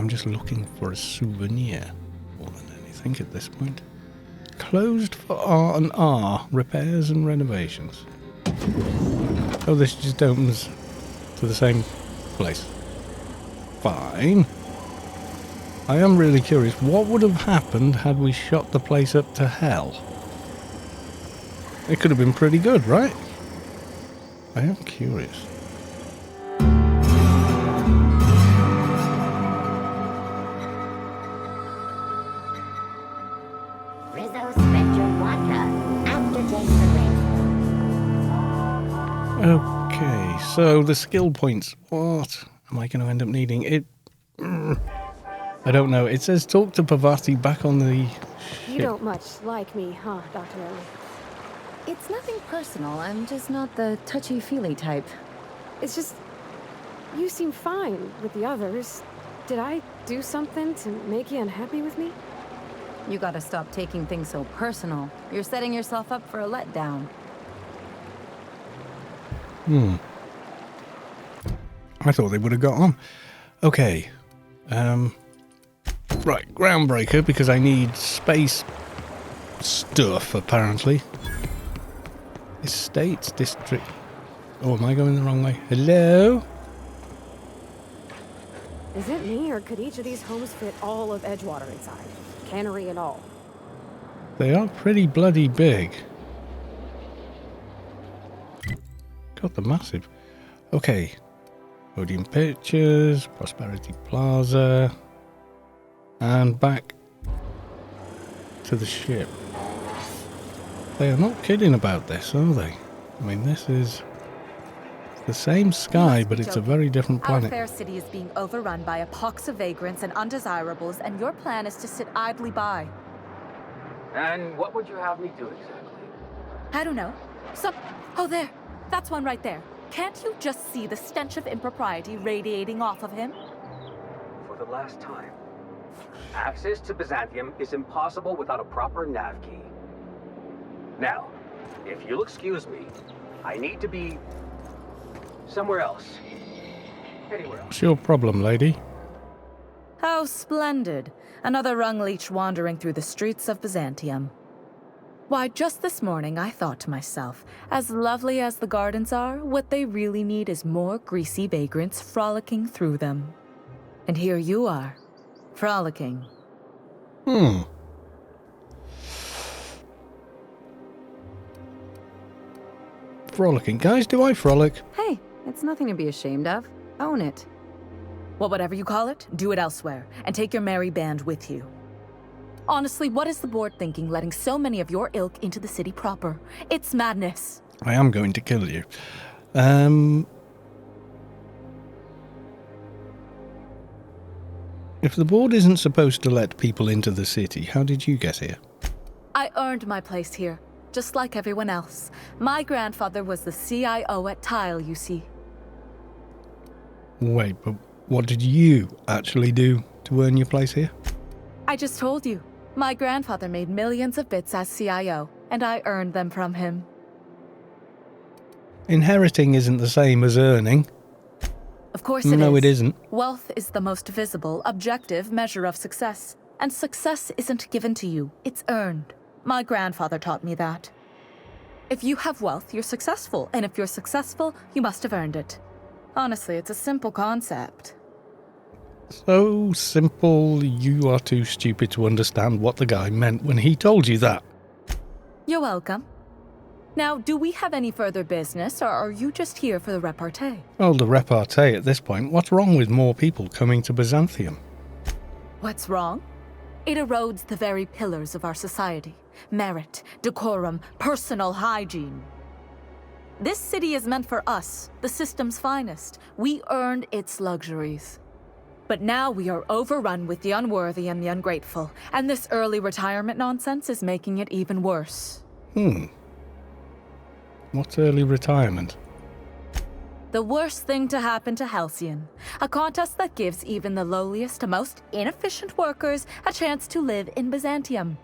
I'm just looking for a souvenir more than anything at this point. Closed for R&R, repairs and renovations. Oh, this just opens to the same place. Fine. I am really curious, what would have happened had we shot the place up to hell? It could have been pretty good, right? I am curious. Okay, so the skill points. What am I going to end up needing? I don't know. It says talk to Parvati back on the ship. You don't much like me, huh, Dr. Ellie? It's nothing personal. I'm just not the touchy-feely type. It's just... you seem fine with the others. Did I do something to make you unhappy with me? You gotta stop taking things so personal. You're setting yourself up for a letdown. I thought they would have got on. Okay. Right, groundbreaker, because I need space stuff, apparently. Estates district. Oh, am I going the wrong way? Hello? Is it me, or could each of these homes fit all of Edgewater inside? Cannery and all. They are pretty bloody big. God, they're massive. Okay. Odeon Pictures, Prosperity Plaza, and back to the ship. They are not kidding about this, are they? I mean, this is the same sky, but it's a very different planet. Our fair city is being overrun by a pox of vagrants and undesirables, and your plan is to sit idly by. And what would you have me do exactly? I don't know. Oh, there. That's one right there. Can't you just see the stench of impropriety radiating off of him? For the last time. Access to Byzantium is impossible without a proper nav key. Now, if you'll excuse me, I need to be somewhere else. Anywhere else. What's your problem, lady? How splendid. Another rung leech wandering through the streets of Byzantium. Why, just this morning I thought to myself, as lovely as the gardens are, what they really need is more greasy vagrants frolicking through them. And here you are, frolicking. Frolicking. Guys, do I frolic? Hey, it's nothing to be ashamed of. Own it. Well, whatever you call it, do it elsewhere, and take your merry band with you. Honestly, what is the board thinking letting so many of your ilk into the city proper? It's madness. I am going to kill you. If the board isn't supposed to let people into the city, how did you get here? I earned my place here, just like everyone else. My grandfather was the CIO at Tile, you see. Wait, but what did you actually do to earn your place here? I just told you. My grandfather made millions of bits as CIO, and I earned them from him. Inheriting isn't the same as earning. Of course it is. No, it isn't. Wealth is the most visible, objective measure of success. And success isn't given to you, it's earned. My grandfather taught me that. If you have wealth, you're successful, and if you're successful, you must have earned it. Honestly, it's a simple concept. So simple, you are too stupid to understand what the guy meant when he told you that. You're welcome. Now, do we have any further business, or are you just here for the repartee? Well, the repartee at this point. What's wrong with more people coming to Byzantium? What's wrong? It erodes the very pillars of our society. Merit, decorum, personal hygiene. This city is meant for us, the system's finest. We earned its luxuries. But now we are overrun with the unworthy and the ungrateful, and this early retirement nonsense is making it even worse. What's early retirement? The worst thing to happen to Halcyon. A contest that gives even the lowliest and most inefficient workers a chance to live in Byzantium.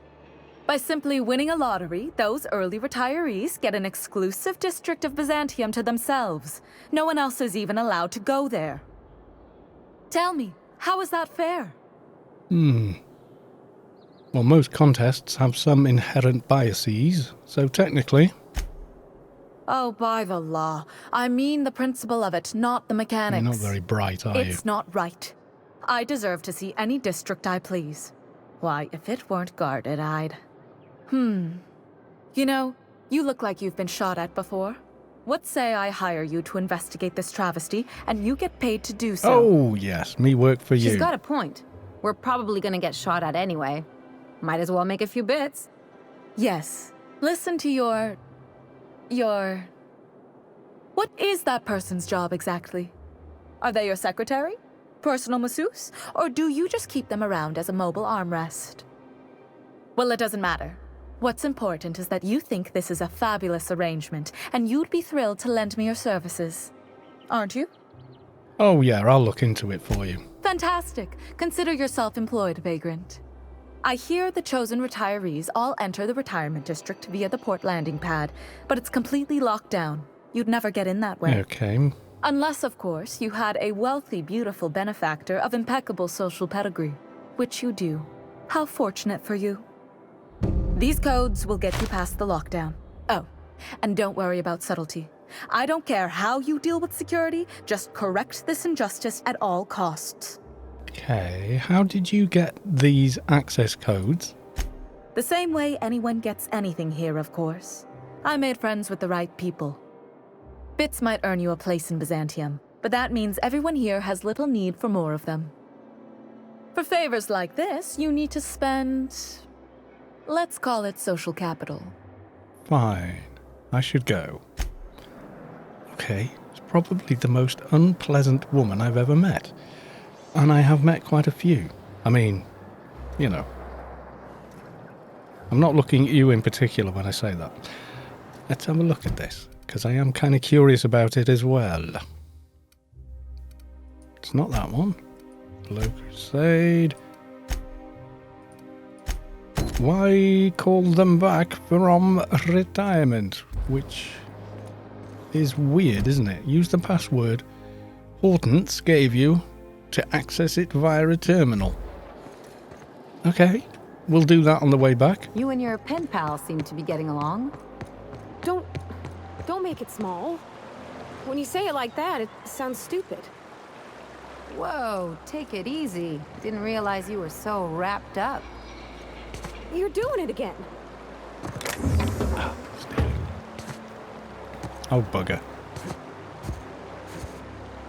By simply winning a lottery, those early retirees get an exclusive district of Byzantium to themselves. No one else is even allowed to go there. Tell me, How is that fair? Well, most contests have some inherent biases, so technically... Oh, by the law. I mean the principle of it, not the mechanics. You're not very bright, are you? It's not right. I deserve to see any district I please. Why, if it weren't guarded, I'd... You know, you look like you've been shot at before. What say I hire you to investigate this travesty, and you get paid to do so? Oh, yes, me work for you. She's got a point. We're probably gonna get shot at anyway. Might as well make a few bits. Yes. Listen to your... What is that person's job exactly? Are they your secretary? Personal masseuse? Or do you just keep them around as a mobile armrest? Well, it doesn't matter. What's important is that you think this is a fabulous arrangement, and you'd be thrilled to lend me your services. Aren't you? Oh, yeah, I'll look into it for you. Fantastic. Consider yourself employed, vagrant. I hear the chosen retirees all enter the retirement district via the port landing pad, but it's completely locked down. You'd never get in that way. Okay. Unless, of course, you had a wealthy, beautiful benefactor of impeccable social pedigree, which you do. How fortunate for you. These codes will get you past the lockdown. Oh, and don't worry about subtlety. I don't care how you deal with security, just correct this injustice at all costs. Okay, how did you get these access codes? The same way anyone gets anything here, of course. I made friends with the right people. Bits might earn you a place in Byzantium, but that means everyone here has little need for more of them. For favors like this, you need to spend... let's call it social capital. Fine, I should go. Okay, it's probably the most unpleasant woman I've ever met. And I have met quite a few. I mean, you know. I'm not looking at you in particular when I say that. Let's have a look at this, because I am kind of curious about it as well. It's not that one. Low Crusade. Why call them back from retirement? Which is weird, isn't it? Use the password Hortense gave you to access it via a terminal. Okay, we'll do that on the way back. You and your pen pal seem to be getting along. Don't make it small. When you say it like that, it sounds stupid. Whoa, take it easy. Didn't realize you were so wrapped up. You're doing it again. Oh, bugger.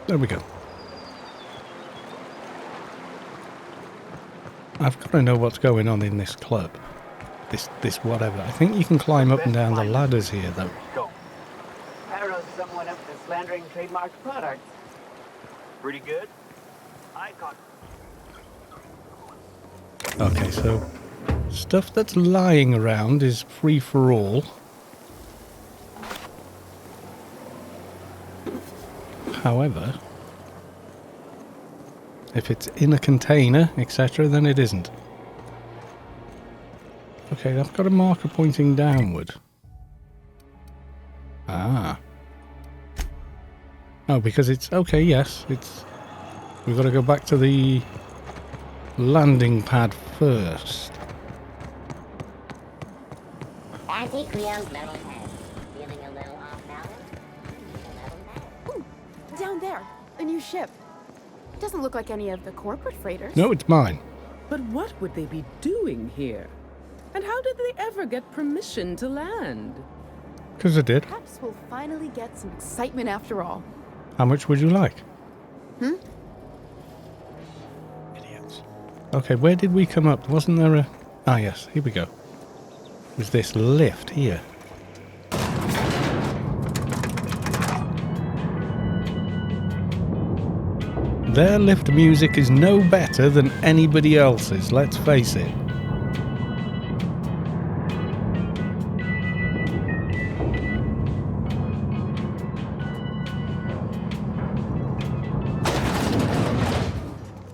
There we go. I've got to know what's going on in this club. This whatever. I think you can climb up and down the ladders here, though. Arrows someone up for slandering trademarked products. Pretty good. I caught. Okay, so stuff that's lying around is free for all. However, if it's in a container, etc., then it isn't. Okay, I've got a marker pointing downward. Ah. Oh, because it's... Okay, yes, it's... We've got to go back to the landing pad first. Anti-Creo's metal head. Feeling a little off balance? Ooh, down there, a new ship. Doesn't look like any of the corporate freighters. No, it's mine. But what would they be doing here? And how did they ever get permission to land? Because I did. Perhaps we'll finally get some excitement after all. How much would you like? Hmm? Idiots. Okay, where did we come up? Wasn't there a... Ah, yes, here we go. There's this lift here. Their lift music is no better than anybody else's, let's face it.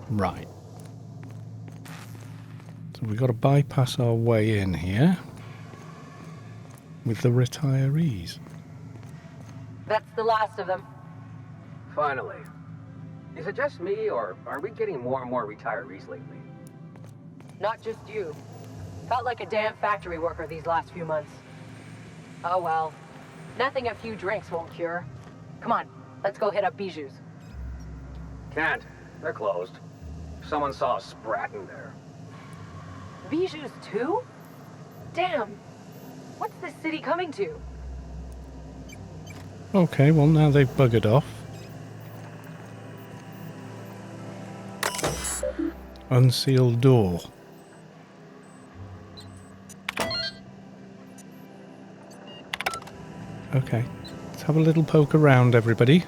Right. So we've got to bypass our way in here with the retirees. That's the last of them. Finally. Is it just me, or are we getting more and more retirees lately? Not just you. Felt like a damn factory worker these last few months. Oh well. Nothing a few drinks won't cure. Come on, let's go hit up Bijou's. Can't. They're closed. Someone saw a sprat in there. Bijou's too? Damn. What's this city coming to? Okay, well now they've buggered off. Unsealed door. Okay, let's have a little poke around, everybody.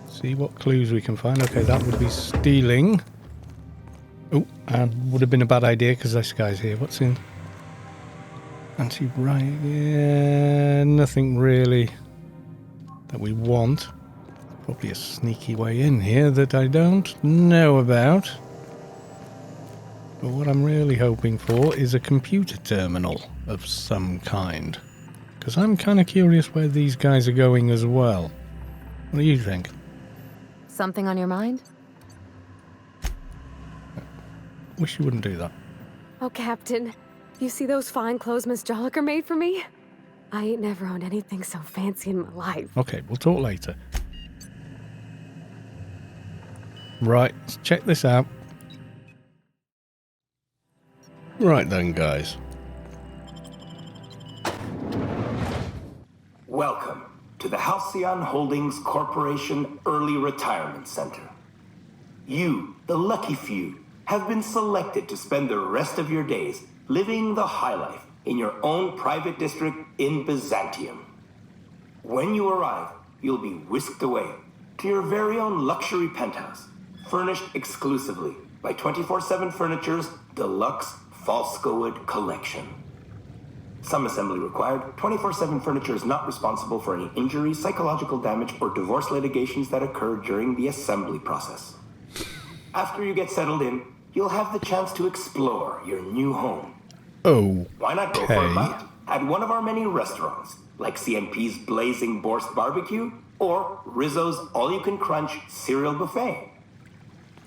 See what clues we can find. Okay, that would be stealing. Oh, would have been a bad idea because this guy's here. What's in? Anti-riot. Yeah, nothing really that we want. Probably a sneaky way in here that I don't know about. But what I'm really hoping for is a computer terminal of some kind. Because I'm kind of curious where these guys are going as well. What do you think? Something on your mind? Wish you wouldn't do that. Oh, Captain, you see those fine clothes Miss Jolliker made for me? I ain't never owned anything so fancy in my life. Okay, we'll talk later. Right, let's check this out. Right then, guys. Welcome to the Halcyon Holdings Corporation Early Retirement Center. You, the lucky few, have been selected to spend the rest of your days living the high life in your own private district in Byzantium. When you arrive, you'll be whisked away to your very own luxury penthouse, furnished exclusively by 24/7 Furniture's deluxe Falscowood collection. Some assembly required. 24/7 Furniture is not responsible for any injuries, psychological damage, or divorce litigations that occur during the assembly process. After you get settled in, you'll have the chance to explore your new home. Oh. Why not go for a bite at one of our many restaurants, like CNP's Blazing Borscht Barbecue or Rizzo's All-You-Can-Crunch Cereal Buffet?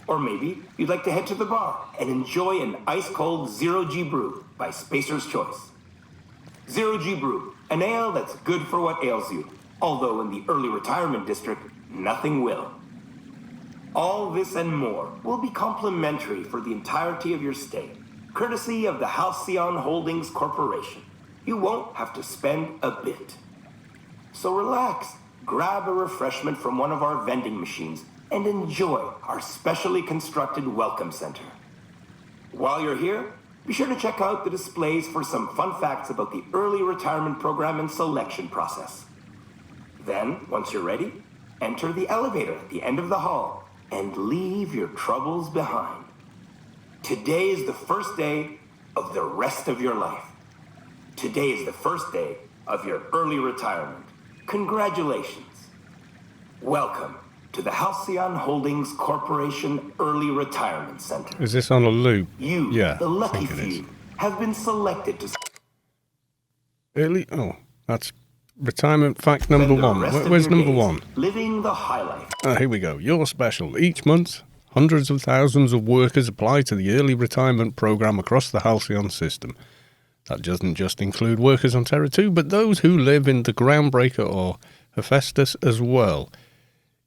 Or maybe you'd like to head to the bar and enjoy an ice-cold Zero-G Brew by Spacer's Choice. Zero-G Brew, an ale that's good for what ails you, although in the early retirement district, nothing will. All this and more will be complimentary for the entirety of your stay, courtesy of the Halcyon Holdings Corporation. You won't have to spend a bit. So relax, grab a refreshment from one of our vending machines, and enjoy our specially constructed welcome center. While you're here, be sure to check out the displays for some fun facts about the early retirement program and selection process. Then, once you're ready, enter the elevator at the end of the hall and leave your troubles behind. Today is the first day of the rest of your life. Today is the first day of your early retirement. Congratulations. Welcome to the Halcyon Holdings Corporation Early Retirement Center. Is this on a loop? You, the lucky few, have been selected to... Early? Oh, that's retirement fact number one. Where's number one? Living the high life. Here we go. You're special. Each month, hundreds of thousands of workers apply to the early retirement program across the Halcyon system. That doesn't just include workers on Terra 2, but those who live in the Groundbreaker or Hephaestus as well.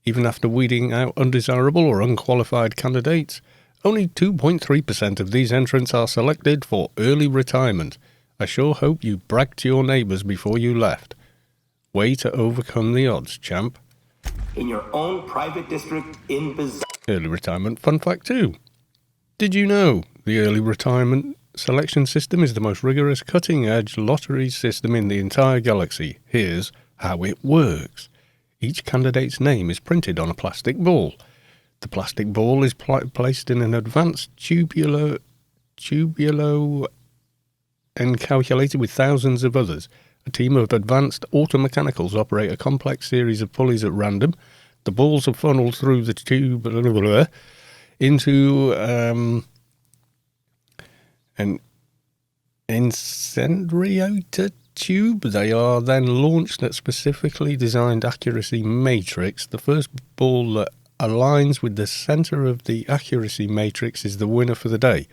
Even after weeding out undesirable or unqualified candidates, only 2.3% of these entrants are selected for early retirement. I sure hope you bragged to your neighbours before you left. Way to overcome the odds, champ. In your own private district in Byzantium. Early retirement fun fact 2. Did you know the early retirement selection system is the most rigorous cutting-edge lottery system in the entire galaxy? Here's how it works. Each candidate's name is printed on a plastic ball. The plastic ball is placed in an advanced tubulo and calculated with thousands of others. A team of advanced automechanicals operate a complex series of pulleys at random. The balls are funneled through the tube into an incendiator tube. They are then launched at specifically designed accuracy matrix. The first ball that aligns with the center of the accuracy matrix is the winner for the day.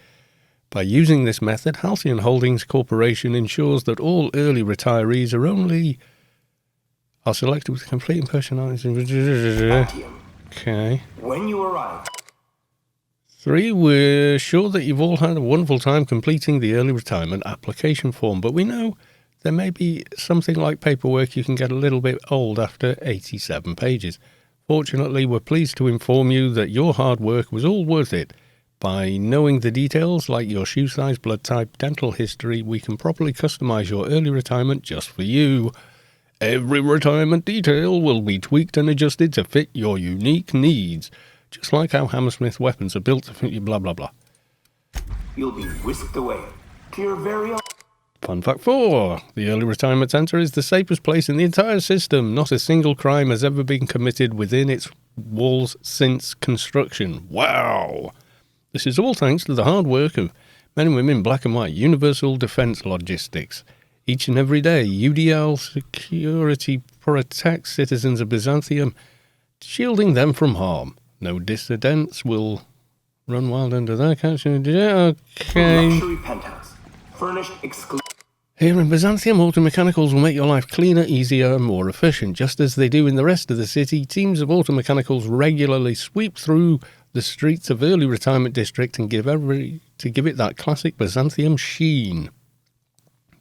By using this method, Halcyon Holdings Corporation ensures that all early retirees are selected with complete and personalized. Okay. When you arrive. 3, we're sure that you've all had a wonderful time completing the early retirement application form, but we know there may be something like paperwork you can get a little bit old after 87 pages. Fortunately, we're pleased to inform you that your hard work was all worth it. By knowing the details like your shoe size, blood type, dental history, we can properly customize your early retirement just for you. Every retirement detail will be tweaked and adjusted to fit your unique needs. Just like how Hammersmith weapons are built to fit you, blah, blah, blah. You'll be whisked away to your very own... Fun fact 4. The Early Retirement Centre is the safest place in the entire system. Not a single crime has ever been committed within its walls since construction. Wow! This is all thanks to the hard work of men and women in black and white. Universal Defence Logistics. Each and every day, UDL security protects citizens of Byzantium, shielding them from harm. No dissidents will run wild under their couch. Okay. Luxury penthouse. Furnished Here in Byzantium, automechanicals will make your life cleaner, easier, and more efficient. Just as they do in the rest of the city, teams of automechanicals regularly sweep through the streets of Early Retirement District and give it that classic Byzantium sheen.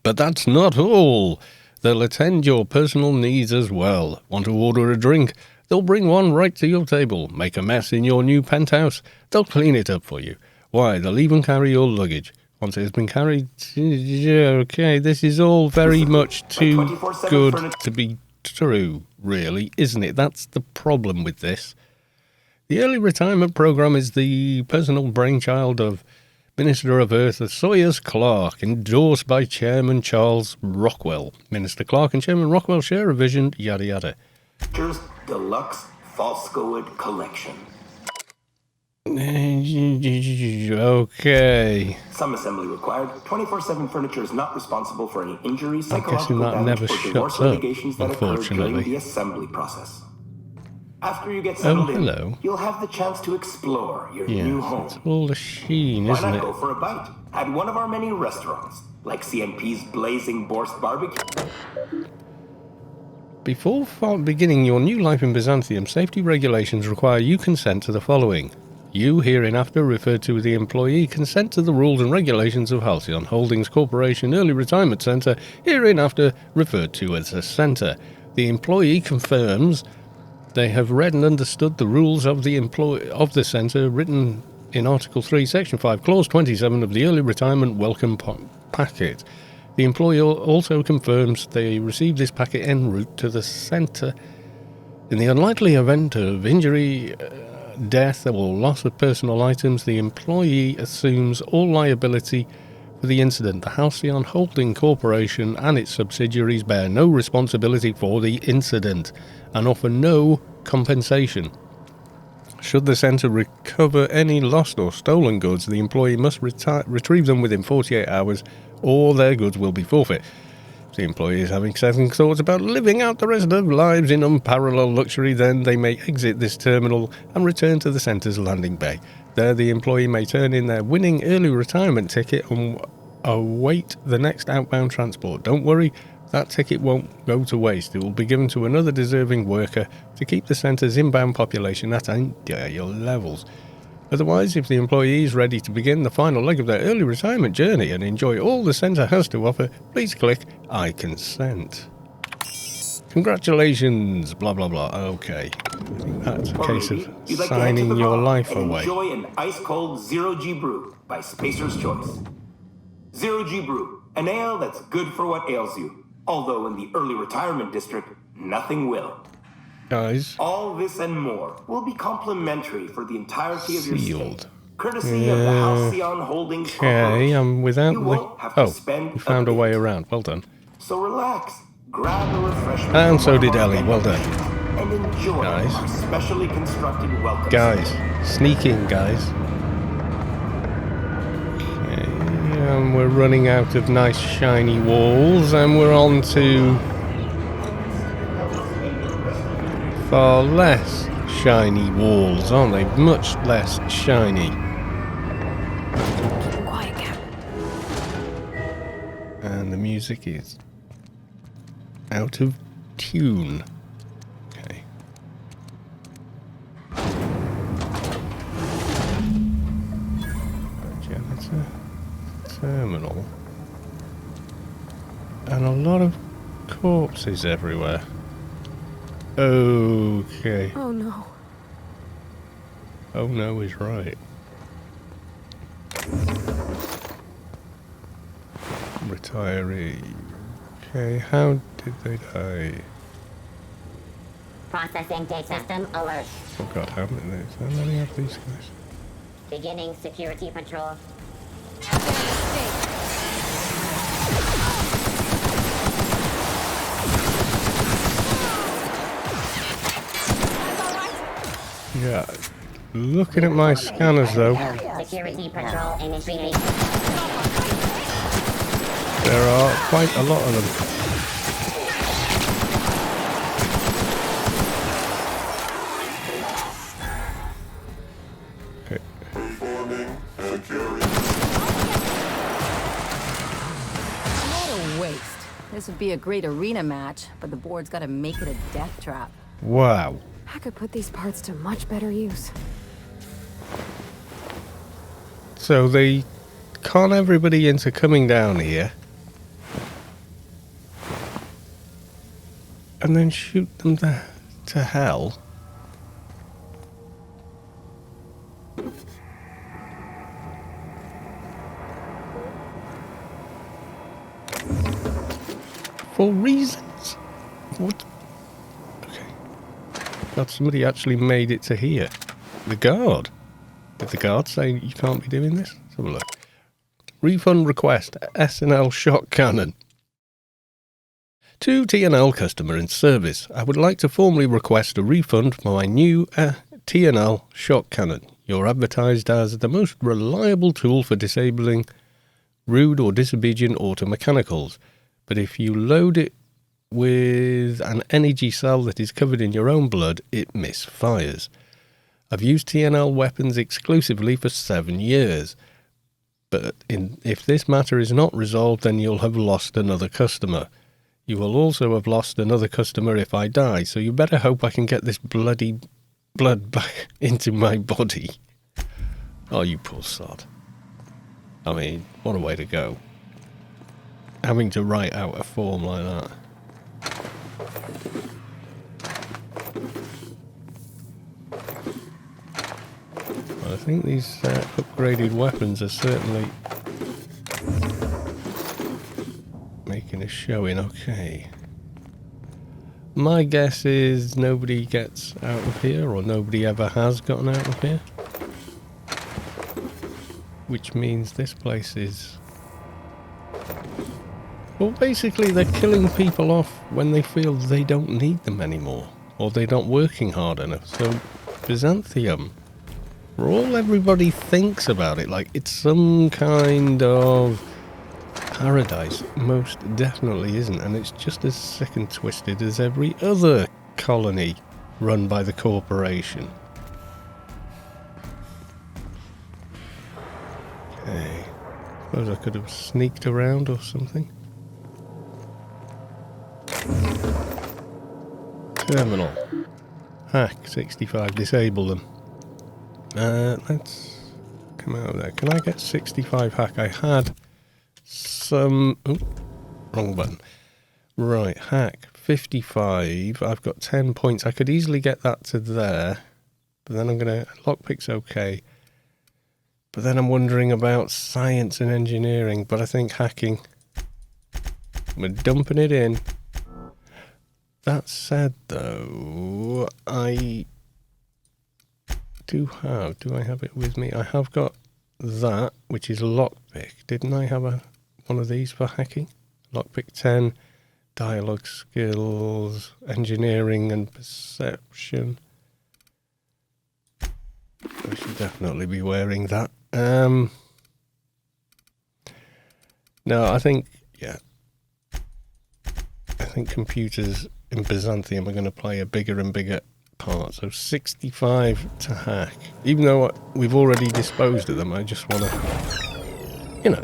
But that's not all. They'll attend your personal needs as well. Want to order a drink? They'll bring one right to your table. Make a mess in your new penthouse? They'll clean it up for you. Why, they'll even carry your luggage. Once it has been carried... Okay, this is all very much too good to be true, really, isn't it? That's the problem with this. The Early Retirement Programme is the personal brainchild of Minister of Earth Soyuz Clark, endorsed by Chairman Charles Rockwell. Minister Clark and Chairman Rockwell share a vision, yada yada. Deluxe Falscoid Collection. Okay. Some assembly required. 24/7 furniture is not responsible for any injuries, psychological that never damage, or divorce shuts up, litigations that occur during the assembly process. After you get settled in, you'll have the chance to explore your new home. It's all the sheen, Why isn't not it? go for a bite at one of our many restaurants, like CNP's Blazing Borscht Barbecue? Before beginning your new life in Byzantium, safety regulations require you consent to the following. You, hereinafter referred to as the employee, consent to the rules and regulations of Halcyon Holdings Corporation Early Retirement Centre, hereinafter referred to as a centre. The employee confirms they have read and understood the rules of the centre written in Article 3, Section 5, Clause 27 of the Early Retirement Welcome Packet. The employee also confirms they received this packet en route to the centre. In the unlikely event of injury, death, or loss of personal items, the employee assumes all liability for the incident. The Halcyon Holding Corporation and its subsidiaries bear no responsibility for the incident and offer no compensation. Should the centre recover any lost or stolen goods, the employee must retrieve them within 48 hours or their goods will be forfeit. If the employee is having second thoughts about living out the rest of their lives in unparalleled luxury, then they may exit this terminal and return to the centre's landing bay. There, the employee may turn in their winning early retirement ticket and await the next outbound transport. Don't worry, that ticket won't go to waste. It will be given to another deserving worker to keep the centre's inbound population at ideal levels. Otherwise, if the employee is ready to begin the final leg of their early retirement journey and enjoy all the centre has to offer, please click I consent. Congratulations, blah blah blah. Okay. I think that's a case of signing your life away. Enjoy an ice-cold Zero-G brew by Spacer's Choice. Zero-G brew, an ale that's good for what ails you. Although in the early retirement district, nothing will. Guys. All this and more will be complimentary for the entirety of your stay. Courtesy of the Halcyon Holdings Okay, I'm without the... you found a way around. Well done. So relax, grab a refreshment. And so did Ellie. Well done. And enjoy our specially constructed welcome. Guys, sneaking, guys. Okay, and we're running out of nice shiny walls, and we're on to far less shiny walls, aren't they? Much less shiny. Keep quiet, Cap. And the music is out of tune. Okay. Janitor. Terminal. And a lot of corpses everywhere. Okay. Oh no. Oh no is right. Retiree. Okay, how did they die? Processing data system alert. Oh god, how many of these guys? Beginning security patrol. Yeah. Looking at my scanners though, Security patrol initiated. there are quite a lot of them. Okay. What a waste. This would be a great arena match, but the board's gotta make it a death trap. Wow. I could put these parts to much better use. So they con everybody into coming down here and then shoot them to hell. For reasons? What? Okay. God, somebody actually made it to here. The guard. Did the guard say you can't be doing this? Let's have a look. Refund request, SNL shot cannon. To TNL customer in service, I would like to formally request a refund for my new TNL shot cannon. You're advertised as the most reliable tool for disabling rude or disobedient automechanicals. But if you load it with an energy cell that is covered in your own blood, it misfires. I've used TNL weapons exclusively for 7 years. But if this matter is not resolved, then you'll have lost another customer. You will also have lost another customer if I die, so you better hope I can get this bloody blood back into my body. Oh, you poor sod. I mean, what a way to go. Having to write out a form like that. I think these upgraded weapons are certainly making a showing. Okay. My guess is nobody gets out of here, or nobody ever has gotten out of here. Which means this place is... Well, basically they're killing people off when they feel they don't need them anymore, or they're not working hard enough. So, Byzantium, for all everybody thinks about it, like it's some kind of paradise, most definitely isn't, and it's just as sick and twisted as every other colony run by the corporation. Okay, suppose I could have sneaked around or something. Terminal. Hack 65, disable them. Let's come out of there. Can I get 65 hack? I had some... Oh, wrong button. Right, hack 55. I've got 10 points. I could easily get that to there. But then I'm going to... Lockpick's okay. But then I'm wondering about science and engineering. But I think hacking... We're dumping it in. That said, though, I do I have it with me? I have got that, which is lockpick. Didn't I have one of these for hacking? Lockpick 10, dialogue skills, engineering and perception. I should definitely be wearing that. No, I think, yeah. I think computers in Byzantium are going to play a bigger and bigger parts. So 65 to hack. Even though we've already disposed of them, I just want to, you know.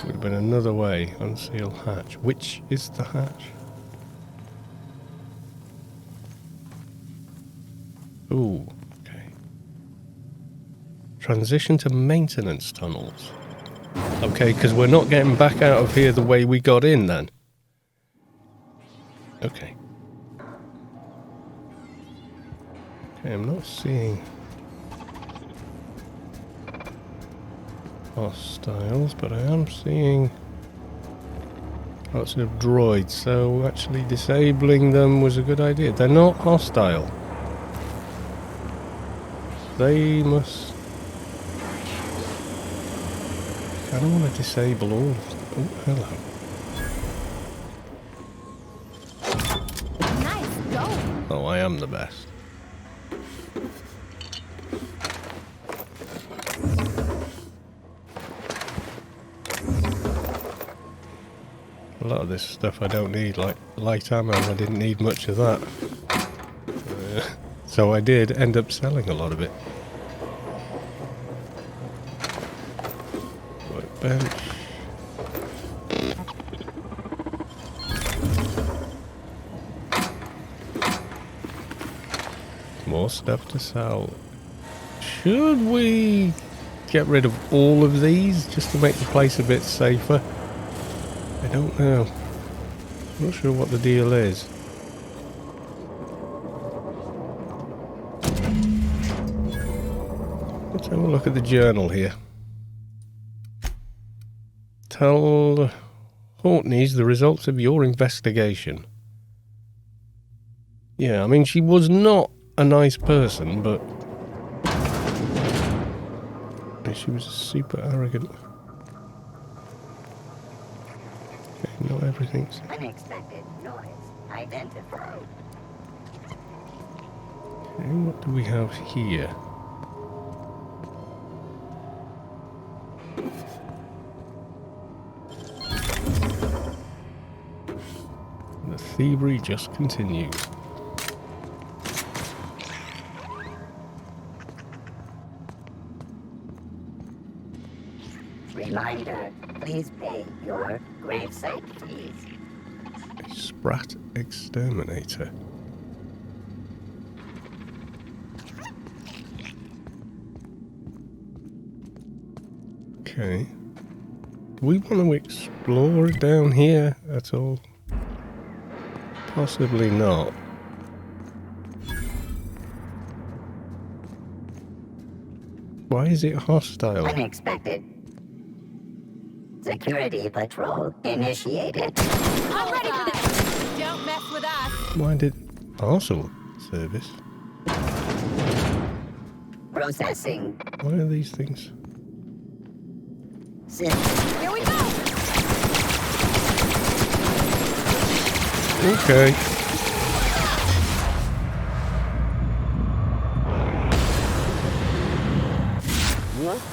Would have been another way. Unseal hatch. Which is the hatch? Ooh, okay. Transition to maintenance tunnels. Okay, because we're not getting back out of here the way we got in then. Okay. Okay, I'm not seeing hostiles, but I am seeing lots of droids, so actually disabling them was a good idea. They're not hostile. They must... I don't want to disable all of them. Oh, hello. Nice going. Oh, I am the best. A lot of this stuff I don't need, like light ammo. I didn't need much of that. So I did end up selling a lot of it. Workbench. More stuff to sell. Should we get rid of all of these just to make the place a bit safer? I don't know. I'm not sure what the deal is. Let's have a look at the journal here. Tell Hortneys the results of your investigation. Yeah, I mean, she was not a nice person, but she was super arrogant. Okay, not everything's... Unexpected noise identified. Okay, what do we have here? The thievery just continues. Reminder, please pay your gravesite fees. Sprat exterminator. Okay. Do we want to explore down here at all? Possibly not. Why is it hostile? Unexpected. Security patrol initiated. I'm ready for this. Don't mess with us. Why did parcel service? Processing. Why are these things? Here we go. Okay.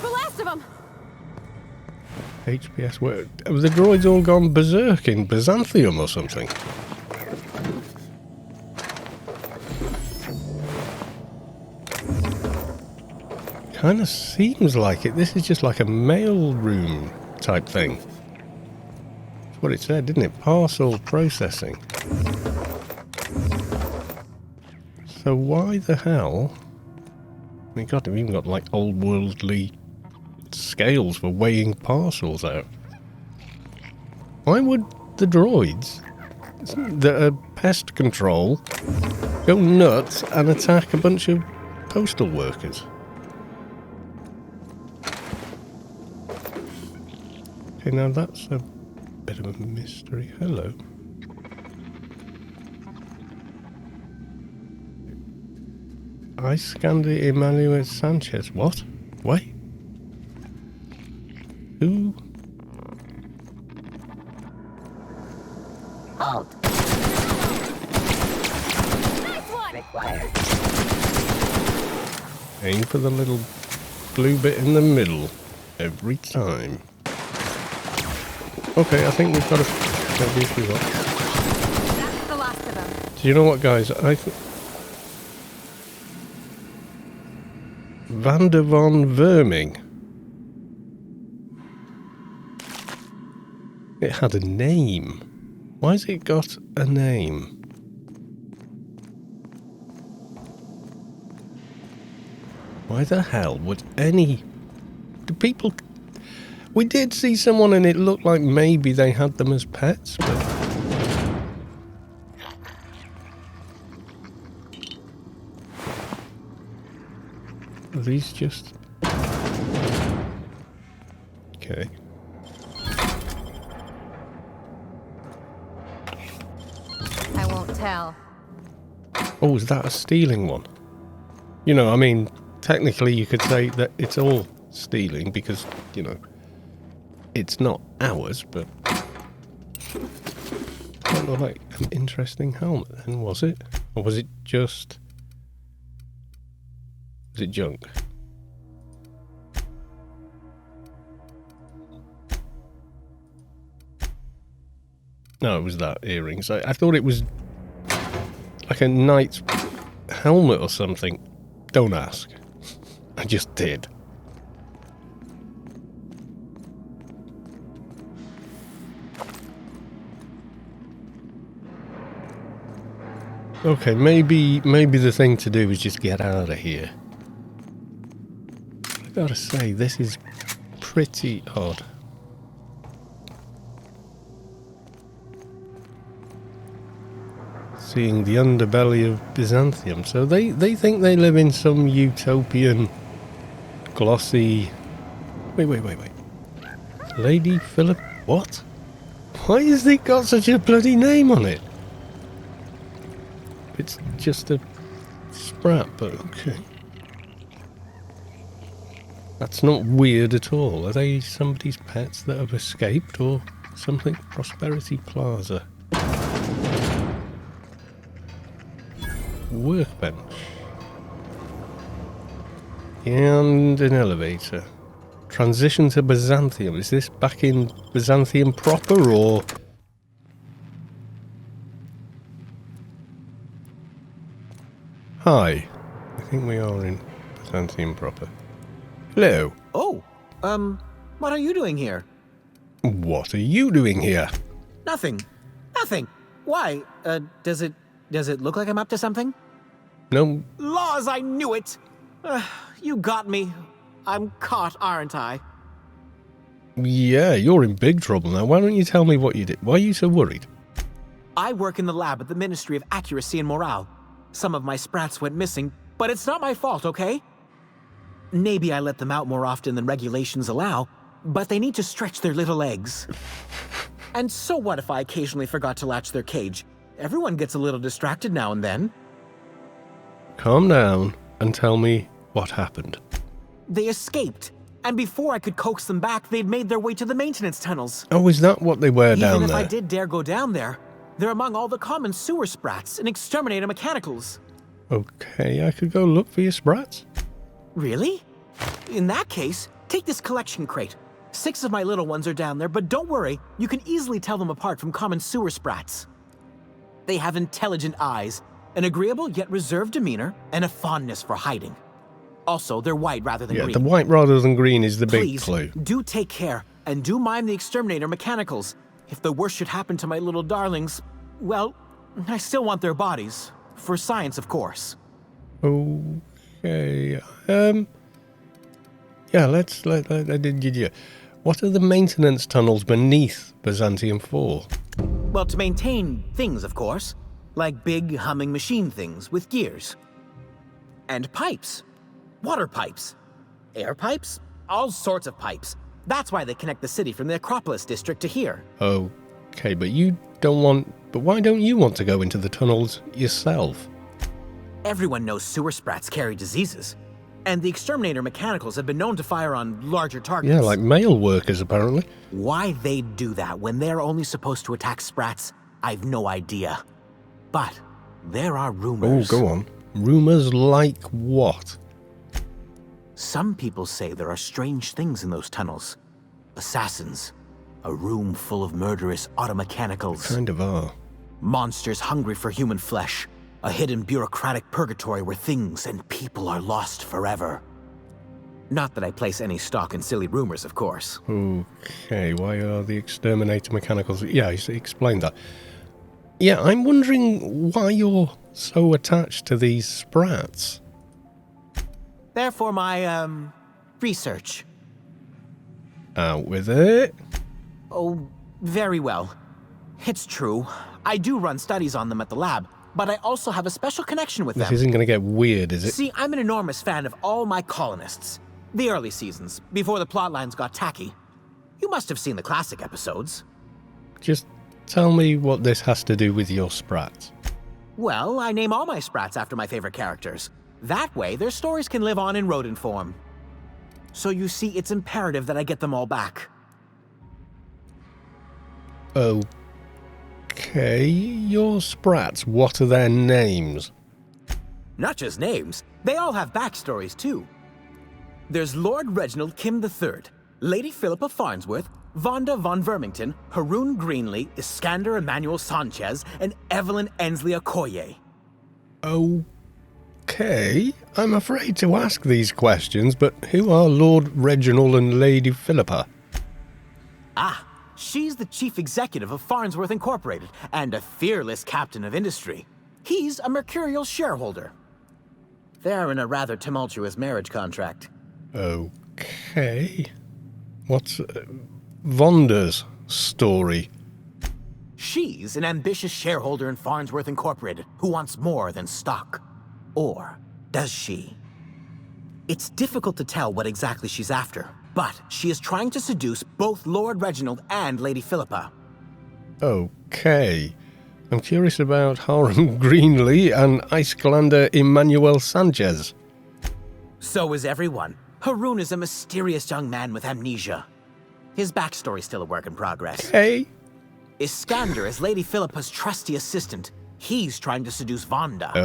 The last of them. HPS, where have the droids all gone berserk in Byzantium or something? Kind of seems like it. This is just like a mail room type thing. That's what it said, didn't it? Parcel processing. So why the hell? I mean, God, they've even got like old worldly scales for weighing parcels out. Why would the droids that are pest control go nuts and attack a bunch of postal workers? Okay, now that's a bit of a mystery. Hello. I scanned the Emmanuel Sanchez. What? Wait. Who? Halt. Nice one. Required. Aim for the little blue bit in the middle every time. Okay, I think we've got to... Maybe if we want. That's the last of them. Do you know what, guys? Van der von Verming. It had a name. Why has it got a name? Why the hell would any... Do people... We did see someone and it looked like maybe they had them as pets, but... Are these just... Okay. I won't tell. Oh, is that a stealing one? You know, I mean, technically you could say that it's all stealing because, you know, it's not ours, but... That looked like an interesting helmet then, was it? Or was it just... Was it junk? No, it was that earrings. I thought it was like a knight's helmet or something. Don't ask. I just did. Okay, maybe the thing to do is just get out of here. I gotta say, this is pretty odd. Seeing the underbelly of Byzantium. So they think they live in some utopian, glossy... Wait. Lady Philip... What? Why has it got such a bloody name on it? It's just a sprat, but okay. That's not weird at all. Are they somebody's pets that have escaped or something? Prosperity Plaza. Workbench. And an elevator. Transition to Byzantium. Is this back in Byzantium proper or... Hi. I think we are in Byzantium proper. Hello. Oh, what are you doing here? What are you doing here? Nothing. Why? Does it look like I'm up to something? No. Laws, I knew it! You got me. I'm caught, aren't I? Yeah, you're in big trouble now. Why don't you tell me what you did? Why are you so worried? I work in the lab at the Ministry of Accuracy and Morale. Some of my sprats went missing, but it's not my fault, okay? Maybe I let them out more often than regulations allow, but they need to stretch their little legs. And so what if I occasionally forgot to latch their cage? Everyone gets a little distracted now and then. Calm down and tell me what happened. They escaped, and before I could coax them back, they'd made their way to the maintenance tunnels. Oh, is that what they were down there? Even if I did dare go down there, they're among all the common sewer sprats and exterminator mechanicals. Okay, I could go look for your sprats. Really? In that case, take this collection crate. 6 of my little ones are down there, but don't worry, you can easily tell them apart from common sewer sprats. They have intelligent eyes, an agreeable yet reserved demeanor, and a fondness for hiding. Also, they're white rather than green. Yeah, the white rather than green is the big clue. Please, do take care, and do mind the exterminator mechanicals. If the worst should happen to my little darlings, well, I still want their bodies. For science, of course. Okay, yeah, what are the maintenance tunnels beneath Byzantium for? Well, to maintain things, of course. Like big, humming machine things with gears. And pipes. Water pipes. Air pipes. All sorts of pipes. That's why they connect the city from the Acropolis district to here. Okay, but you don't want... But why don't you want to go into the tunnels yourself? Everyone knows sewer sprats carry diseases. And the exterminator mechanicals have been known to fire on larger targets. Yeah, like mail workers, apparently. Why they'd do that when they're only supposed to attack sprats, I've no idea. But there are rumors. Oh, go on. Rumors like what? Some people say there are strange things in those tunnels. Assassins. A room full of murderous automechanicals. Kind of are. Monsters hungry for human flesh. A hidden bureaucratic purgatory where things and people are lost forever. Not that I place any stock in silly rumors, of course. Okay, why are the exterminator mechanicals... Yeah, you explained that. Yeah, I'm wondering why you're so attached to these sprats. They're for my, research. Out with it. Oh, very well. It's true. I do run studies on them at the lab, but I also have a special connection with them. This isn't going to get weird, is it? See, I'm an enormous fan of all my colonists. The early seasons, before the plotlines got tacky. You must have seen the classic episodes. Just tell me what this has to do with your sprats. Well, I name all my sprats after my favorite characters. That way, their stories can live on in rodent form. So you see, it's imperative that I get them all back. Okay, your sprats, what are their names? Not just names, they all have backstories too. There's Lord Reginald Kim III, Lady Philippa Farnsworth, Vonda von Vermington, Haroon Greenlee, Iskander Emmanuel Sanchez, and Evelyn Ensley Okoye. Okay, I'm afraid to ask these questions, but who are Lord Reginald and Lady Philippa? Ah, she's the chief executive of Farnsworth Incorporated and a fearless captain of industry. He's a mercurial shareholder. They're in a rather tumultuous marriage contract. Okay. What's Vonda's story? She's an ambitious shareholder in Farnsworth Incorporated who wants more than stock. Or does she? It's difficult to tell what exactly she's after, but she is trying to seduce both Lord Reginald and Lady Philippa. Okay. I'm curious about Haroon Greenlee and Iskander Emmanuel Sanchez. So is everyone. Haroon is a mysterious young man with amnesia. His backstory's still a work in progress. Hey. Iskander is Lady Philippa's trusty assistant. He's trying to seduce Vonda.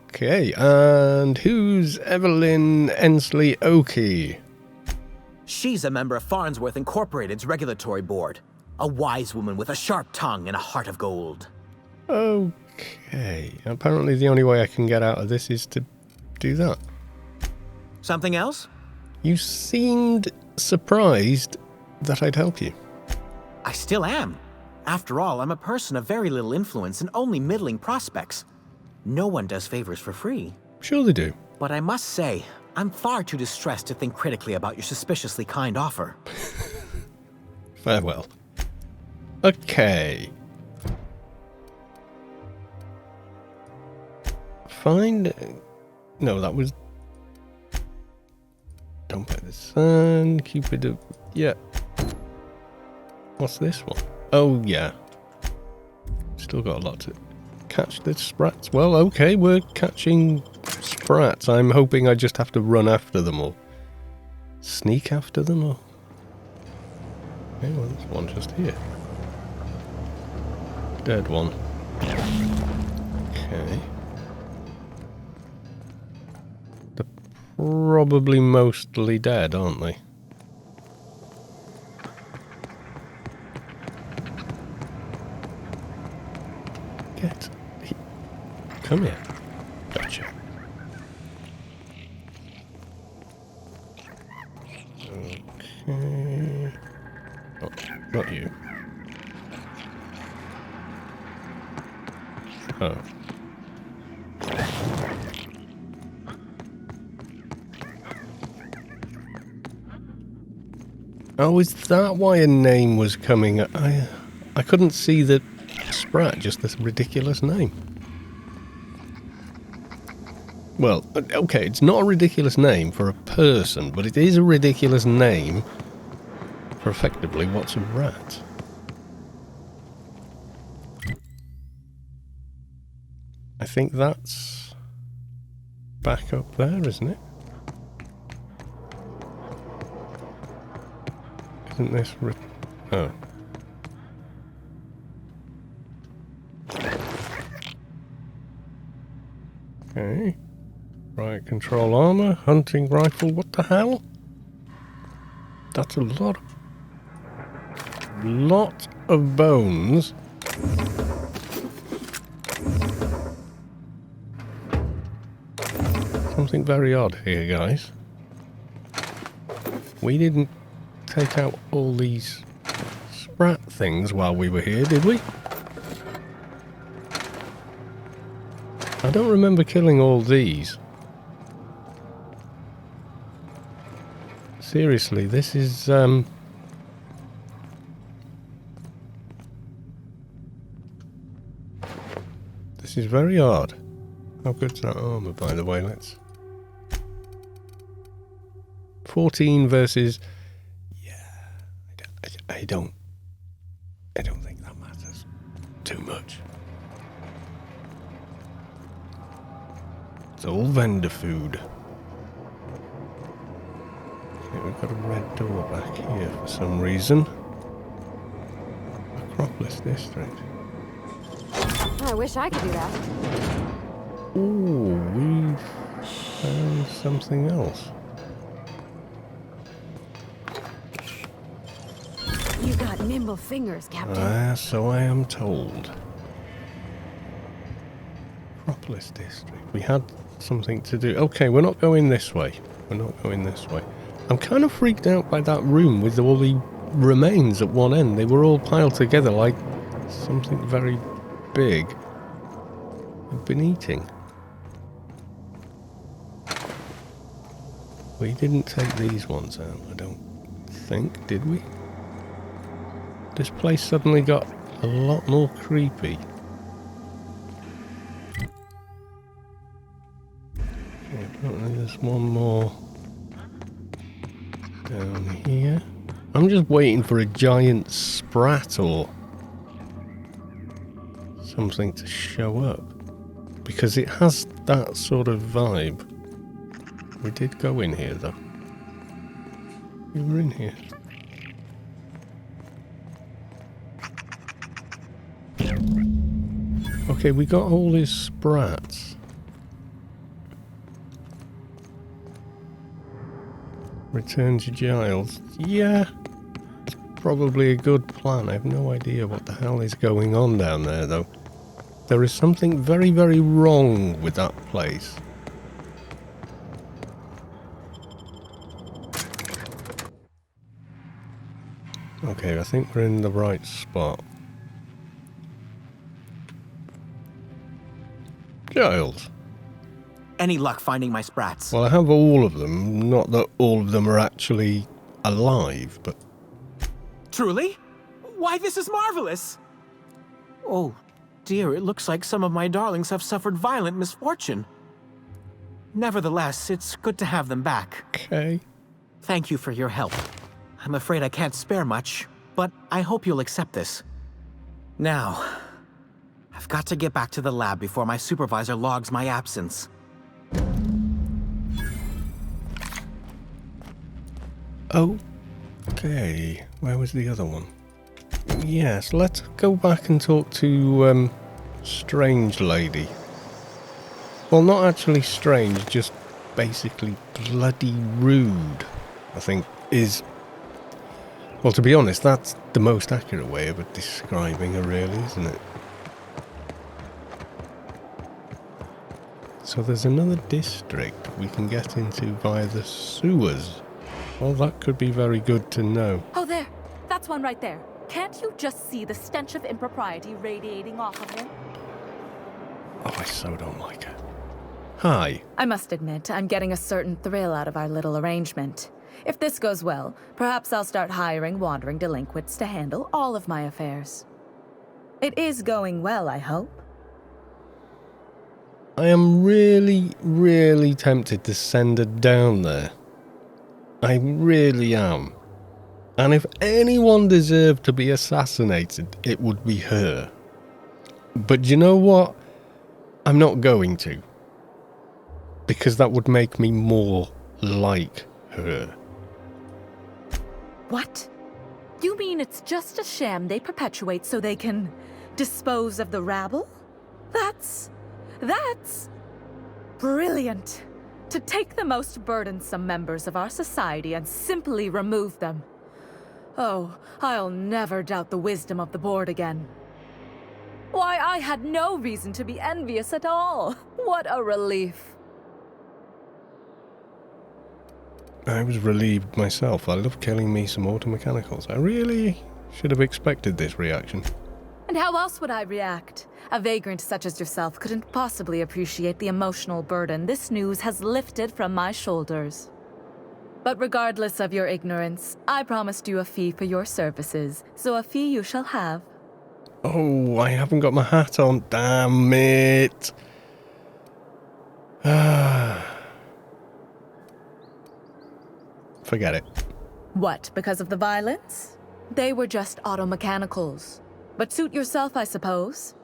Okay, and who's Evelyn Ensley Okoye? She's a member of Farnsworth Incorporated's regulatory board. A wise woman with a sharp tongue and a heart of gold. Okay, apparently the only way I can get out of this is to do that. Something else? You seemed surprised that I'd help you. I still am. After all, I'm a person of very little influence and only middling prospects. No one does favors for free. Sure they do. But I must say, I'm far too distressed to think critically about your suspiciously kind offer. Farewell. Okay. Find... No, that was... Don't put the sun, Cupid... Yeah. What's this one? Oh, yeah. Still got a lot to catch the sprats. Well, okay, we're catching sprats. I'm hoping I just have to run after them or sneak after them or... Okay, well, there's one just here. Dead one. Okay. They're probably mostly dead, aren't they? Come here. Gotcha. Okay. Oh, not you. Oh. Oh, is that why a name was coming? I couldn't see the sprat, just this ridiculous name. Well, okay, it's not a ridiculous name for a person, but it is a ridiculous name for effectively what's a rat. I think that's back up there, isn't it? Isn't this... Oh. Okay. Right, control armor, hunting rifle, what the hell? That's a lot of... lot of bones. Something very odd here, guys. We didn't take out all these sprat things while we were here, did we? I don't remember killing all these. Seriously, this is, this is very odd. How good's that armor, by the way? Let's... 14 versus... Yeah, I don't think that matters too much. It's all vendor food. Okay, we've got a red door back here for some reason. Acropolis District. I wish I could do that. Ooh, we've found something else. You got nimble fingers, Captain. So I am told. Acropolis District. We had something to do. Okay, we're not going this way. We're not going this way. I'm kind of freaked out by that room with all the remains at one end. They were all piled together like something very big. I've been eating. We didn't take these ones out, I don't think, did we? This place suddenly got a lot more creepy. Okay, apparently there's one more down here. I'm just waiting for a giant sprat or something to show up. Because it has that sort of vibe. We did go in here though. We were in here. Okay, we got all these sprats. Return to Giles. Yeah, it's probably a good plan. I have no idea what the hell is going on down there though. There is something very, very wrong with that place. Okay, I think we're in the right spot. Giles. Any luck finding my sprats? Well, I have all of them. Not that all of them are actually alive, but... Truly? Why, this is marvelous! Oh, dear, it looks like some of my darlings have suffered violent misfortune. Nevertheless, it's good to have them back. Okay. Thank you for your help. I'm afraid I can't spare much, but I hope you'll accept this. Now, I've got to get back to the lab before my supervisor logs my absence. Okay, where was the other one? Yes, let's go back and talk to, Strange Lady. Well, not actually strange, just basically bloody rude, I think, is... Well, to be honest, that's the most accurate way of describing her, really, isn't it? So there's another district we can get into via the sewers. Well, that could be very good to know. Oh, there. That's one right there. Can't you just see the stench of impropriety radiating off of him? Oh, I so don't like her. Hi. I must admit, I'm getting a certain thrill out of our little arrangement. If this goes well, perhaps I'll start hiring wandering delinquents to handle all of my affairs. It is going well, I hope. I am really, really tempted to send her down there. I really am. And if anyone deserved to be assassinated, it would be her. But you know what? I'm not going to. Because that would make me more like her. What? You mean it's just a sham they perpetuate so they can dispose of the rabble? That's brilliant. To take the most burdensome members of our society and simply remove them. Oh, I'll never doubt the wisdom of the board again. Why, I had no reason to be envious at all. What a relief. I was relieved myself. I love killing me some auto mechanicals. I really should have expected this reaction. And how else would I react? A vagrant such as yourself couldn't possibly appreciate the emotional burden this news has lifted from my shoulders. But regardless of your ignorance, I promised you a fee for your services, so a fee you shall have. Oh, I haven't got my hat on. Damn it. Forget it. What, because of the violence? They were just auto mechanicals. But suit yourself, I suppose.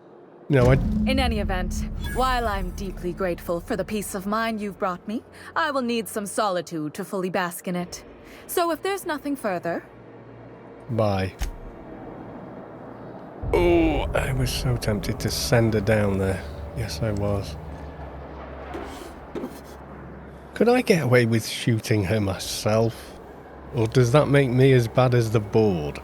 No, In any event, while I'm deeply grateful for the peace of mind you've brought me, I will need some solitude to fully bask in it. So if there's nothing further... Bye. Oh, I was so tempted to send her down there. Yes, I was. Could I get away with shooting her myself? Or does that make me as bad as the board?